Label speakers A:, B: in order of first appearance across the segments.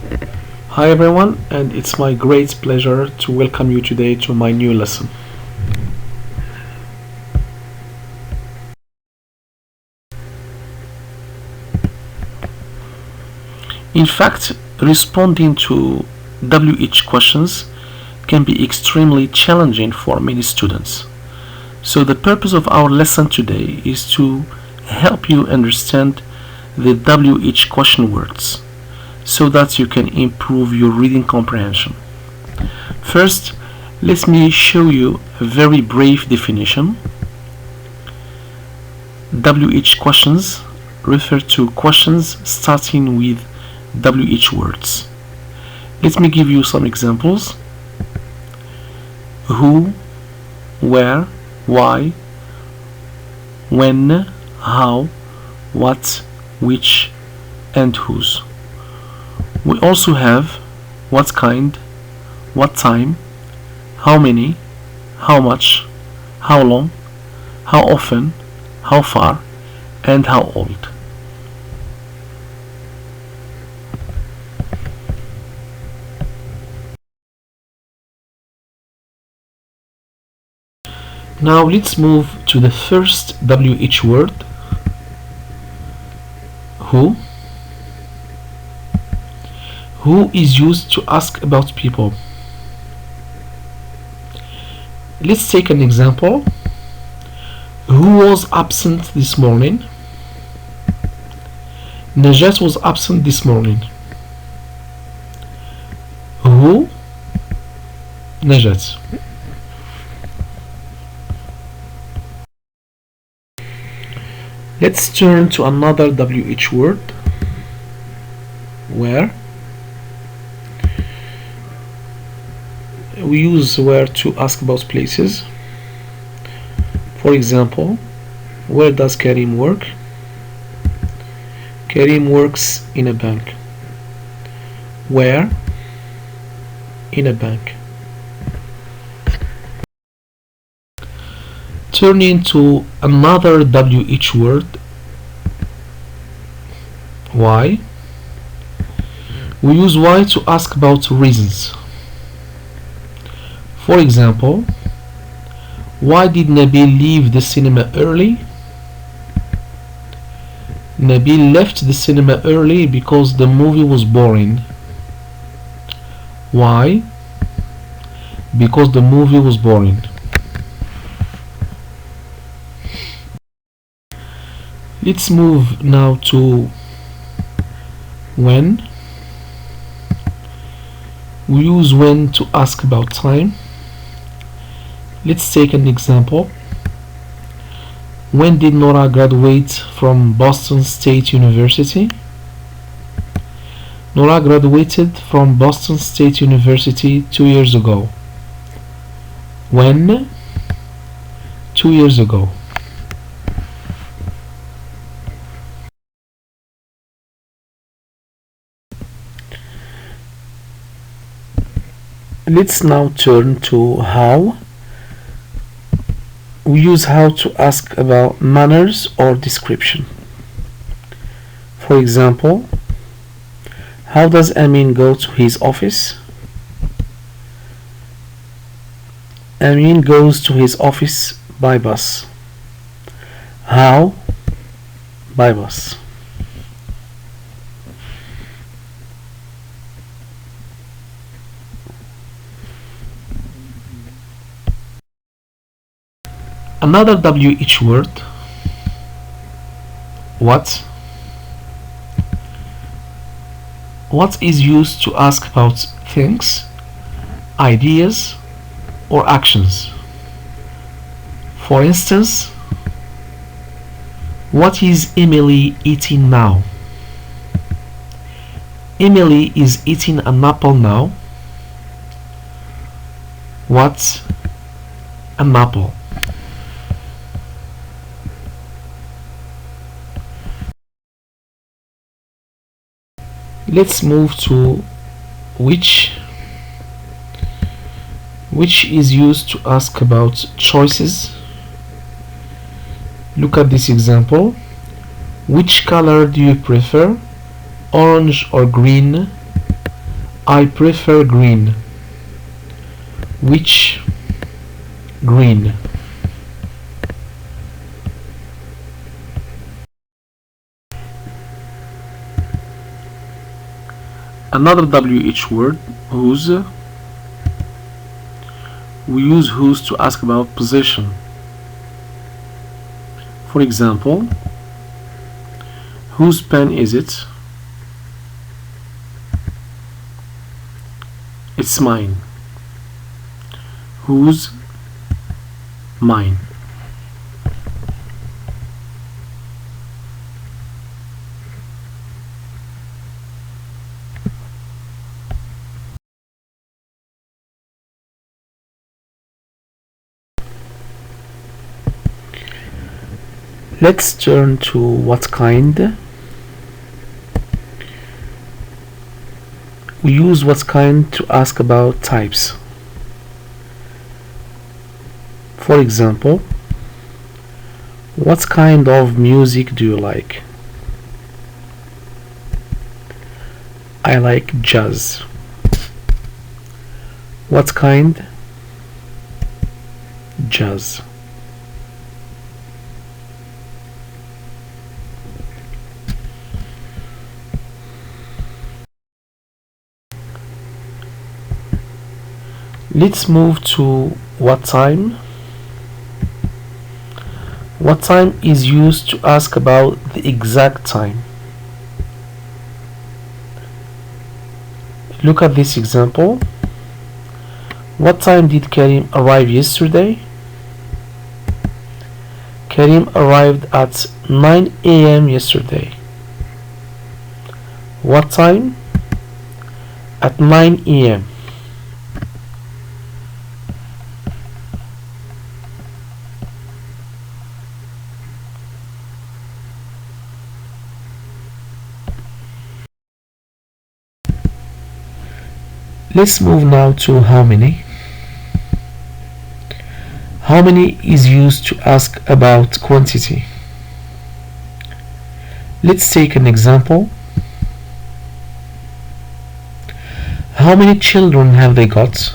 A: Hi everyone, and it's my great pleasure to welcome you today to my new lesson. In fact, responding to WH questions can be extremely challenging for many students. So the purpose of our lesson today is to help you understand the WH question words so that you can improve your reading comprehension. First, let me show you a very brief definition. WH questions refer to questions starting with WH words. Let me give you some examples. Who, where, why, when, how, what, which, and whose. We also have what kind, what time, how many, how much, how long, how often, how far, and how old. Now let's move to the first WH word, who. Who is used to ask about people. Let's take an example. Who was absent this morning? Najat was absent this morning. Who? Najat. Let's turn to another WH word, where. We use where to ask about places. For example, where does Karim work? Karim works in a bank. Where? In a bank. Turning to another WH word, why. We use why to ask about reasons. For example, why did Nabil leave the cinema early? Nabil left the cinema early because the movie was boring. Why? Because the movie was boring. Let's move now to when. We use when to ask about time. Let's take an example. When did Nora graduate from Boston State University? Nora graduated from Boston State University 2 years ago. When? 2 years ago. Let's now turn to how. We use how to ask about manners or description. For example, how does Amin go to his office? Amin goes to his office by bus. How? By bus. Another WH word, what. What is used to ask about things, ideas, or actions. For instance, what is Emily eating now? Emily is eating an apple now. What's an apple? Let's move to which is used to ask about choices. Look at this example. Which color do you prefer, orange or green? I prefer green. Which green? Another WH word, whose. We use whose to ask about possession. For example, whose pen is it? It's mine. Whose? Mine. Let's turn to what kind. We use what kind to ask about types. For example, what kind of music do you like? I like jazz. What kind? Jazz. Let's move to what time. What time is used to ask about the exact time. Look at this example. What time did Karim arrive yesterday? Karim arrived at 9 a.m. yesterday. What time? At 9 a.m. Let's move now to how many. How many is used to ask about quantity. Let's take an example. How many children have they got?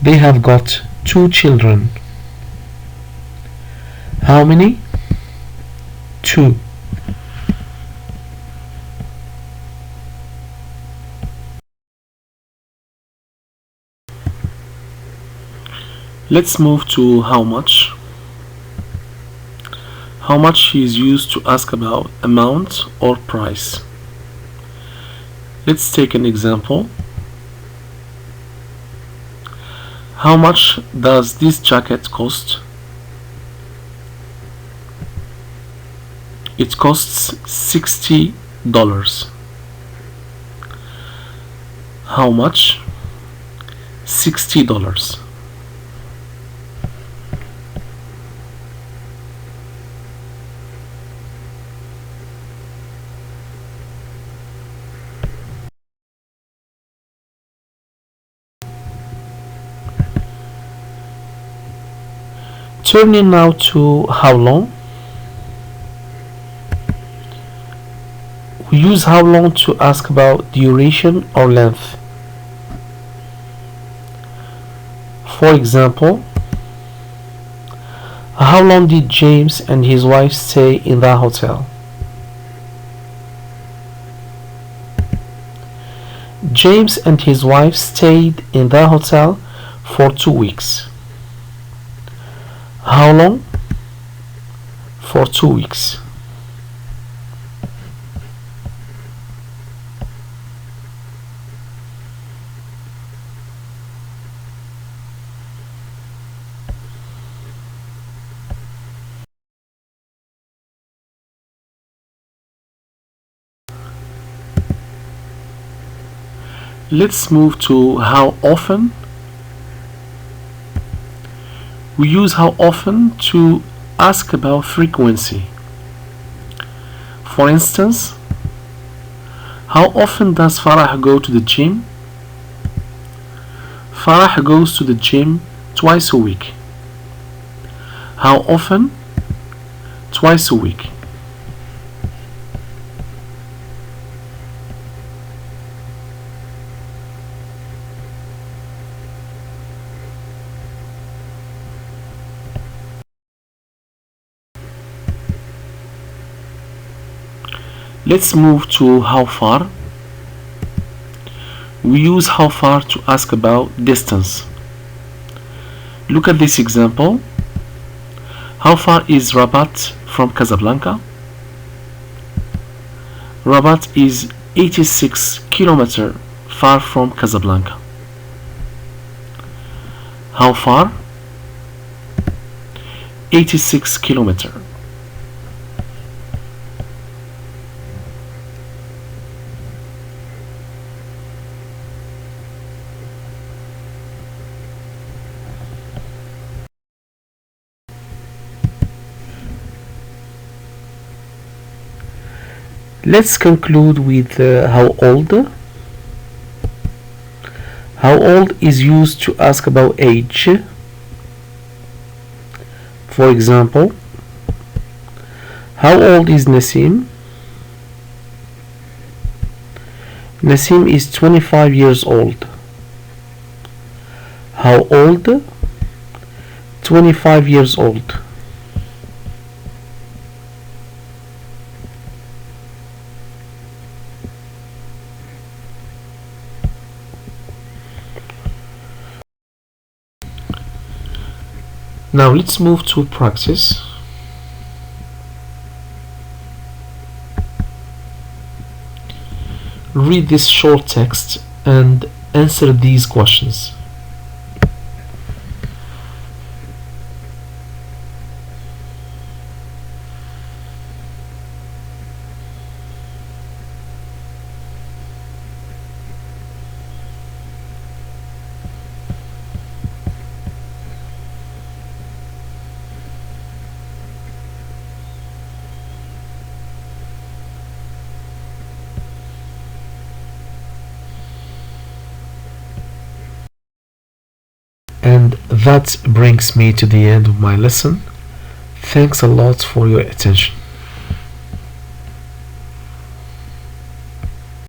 A: They have got 2 children. How many? 2. Let's move to how much. How much is used to ask about amount or price. Let's take an example. How much does this jacket cost? It costs $60. How much? $60. Turning now to how long. We use how long to ask about duration or length. For example, how long did James and his wife stay in the hotel? James and his wife stayed in the hotel for 2 weeks. How long? For 2 weeks. Let's move to how often. We use how often to ask about frequency. For instance, how often does Farah go to the gym? Farah goes to the gym twice a week. How often? Twice a week. Let's move to how far. We use how far to ask about distance. Look at this example. How far is Rabat from Casablanca? Rabat is 86 kilometers far from Casablanca. How far? 86 kilometers. Let's conclude with how old. How old is used to ask about age. For example, how old is Nassim? Nassim is 25 years old. How old? 25 years old. Now let's move to practice. Read this short text and answer these questions. And that brings me to the end of my lesson. Thanks a lot for your attention.